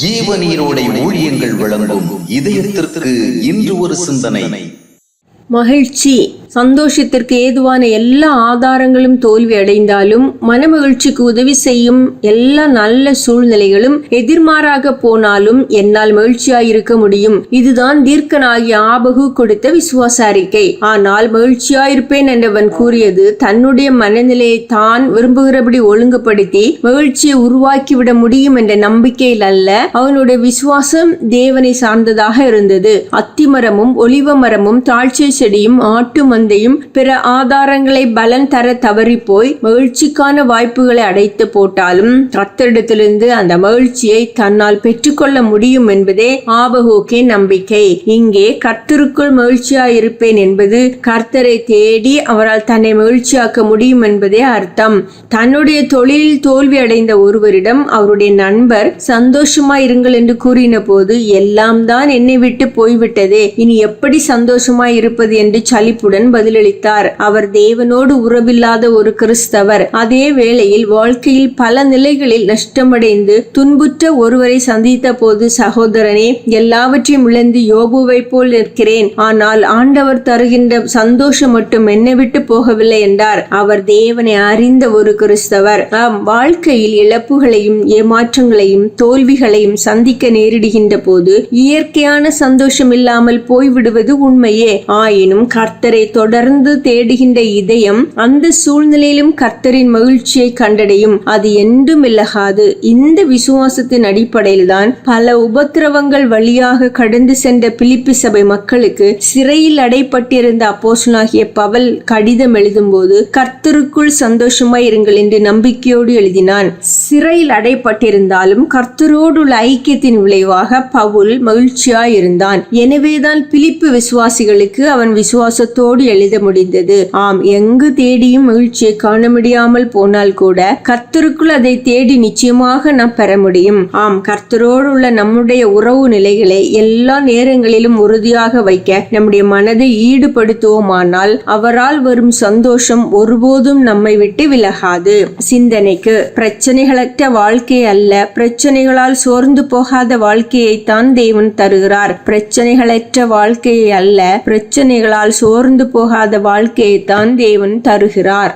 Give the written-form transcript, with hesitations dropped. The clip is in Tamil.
ஜீவநீரோடை ஊழியங்கள் வழங்கும் இதயத்திற்கு இன்று ஒரு சிந்தனை. மகிழ்ச்சி, சந்தோஷத்திற்கு ஏதுவான எல்லா ஆதாரங்களும் தோல்வி அடைந்தாலும் மனமகிழ்ச்சிக்கு உதவி செய்யும் எல்லா நல்ல சூழ்நிலைகளும் எதிர்மாறாக போனாலும் என்னால் மகிழ்ச்சியாயிருக்க முடியும். இதுதான் தீர்க்கனாகிய ஆபகு கொடுத்த விசுவாச அறிக்கை. ஆனால் மகிழ்ச்சியாயிருப்பேன் என்றவன் கூறியது தன்னுடைய மனநிலையை தான் விரும்புகிறபடி ஒழுங்குபடுத்தி மகிழ்ச்சியை உருவாக்கிவிட முடியும் என்ற நம்பிக்கையில் அல்ல. அவனுடைய விசுவாசம் தேவனை சார்ந்ததாக இருந்தது. அத்திமரமும் ஒலிவ மரமும் தாழ்ச்சி செடியும் ஆட்டு மந்தையும் பிற ஆதாரங்களை பலன் தர தவறி போய் மகிழ்ச்சிக்கான வாய்ப்புகளை அடைத்து போட்டாலும் கர்த்தரிடத்திலிருந்து அந்த மகிழ்ச்சியை தன்னால் பெற்றுக்கொள்ள முடியும் என்பதே ஆபகூக்கின் நம்பிக்கை. இங்கே கர்த்தருக்குள் மகிழ்ச்சியாயிருப்பேன் என்பது கர்த்தரை தேடி அவரால் தன்னை மகிழ்ச்சியாக்க முடியும் என்பதே அர்த்தம். தன்னுடைய தொழிலில் தோல்வி அடைந்த ஒருவரிடம் அவருடைய நண்பர் சந்தோஷமாயிருங்கள் என்று கூறின போது, எல்லாம் தான் என்னை விட்டு போய்விட்டதே, இனி எப்படி சந்தோஷமாய் இருப்பது என்று சலிப்புடன் பதிலளித்தார். அவர் தேவனோடு உறவில்லாத ஒரு கிறிஸ்தவர். அதே வேளையில் வாழ்க்கையில் பல நிலைகளில் நஷ்டமடைந்து துன்புற்ற ஒருவரை சந்தித்த போது, சகோதரனே, எல்லாவற்றையும் இழந்து யோபுவை போல் நிற்கிறேன், ஆனால் ஆண்டவர் தருகின்ற சந்தோஷம் மட்டும் என்னை விட்டு போகவில்லை என்றார். அவர் தேவனை அறிந்த ஒரு கிறிஸ்தவர். வாழ்க்கையில் இழப்புகளையும் ஏமாற்றங்களையும் தோல்விகளையும் சந்திக்க நேரிடுகின்ற போது இயற்கையான சந்தோஷம் இல்லாமல் போய்விடுவது உண்மையே. ஆயினும் கர்த்தரை தொடர்ந்து தேடுகின்ற இதயம் அந்த சூழ்நிலையிலும் கர்த்தரின் மகிழ்ச்சியை கண்டடையும். அது என்றும் விலகாது. இந்த விசுவாசத்தின் அடிப்படையில் தான் பல உபத்திரவங்கள் வழியாக கடந்து சென்ற பிலிப்பி சபை மக்களுக்கு சிறையில் அடைப்பட்டிருந்த அப்போஸ்தலனாகிய பவுல் கடிதம் எழுதும் போது கர்த்தருக்குள் சந்தோஷமாய் இருங்கள் என்று நம்பிக்கையோடு எழுதினான். சிறையில் அடைப்பட்டிருந்தாலும் கர்த்தரோடு உள்ள ஐக்கியத்தின் விளைவாக பவுல் மகிழ்ச்சியாய் இருந்தான். எனவேதான் பிலிப்பி விசுவாசிகளுக்கு அவன் விசுவாசத்தோடு எழுத முடிந்தது. ஆம், எங்கு தேடியும் மகிழ்ச்சியை காண முடியாமல் போனால் கூட கர்த்தருக்குள் அதை தேடி நிச்சயமாக நாம் பெற முடியும். ஆம், கர்த்தரோடு உள்ள நம்முடைய உறவு நிலைகளை எல்லா நேரங்களிலும் உறுதியாக வைக்க நம்முடைய மனதை ஈடுபடுத்துவோமானால் அவரால் வரும் சந்தோஷம் ஒருபோதும் நம்மை விட்டு விலகாது. சிந்தனைக்கு, பிரச்சனைகளற்ற வாழ்க்கை அல்ல, பிரச்சனைகளால் சோர்ந்து போகாத வாழ்க்கையை தான் தேவன் தருகிறார். பிரச்சனைகளற்ற வாழ்க்கையை அல்ல, பிரச்சனைகளால் சோர்ந்து போகாத வாழ்க்கையை தான் தேவன் தருகிறார்.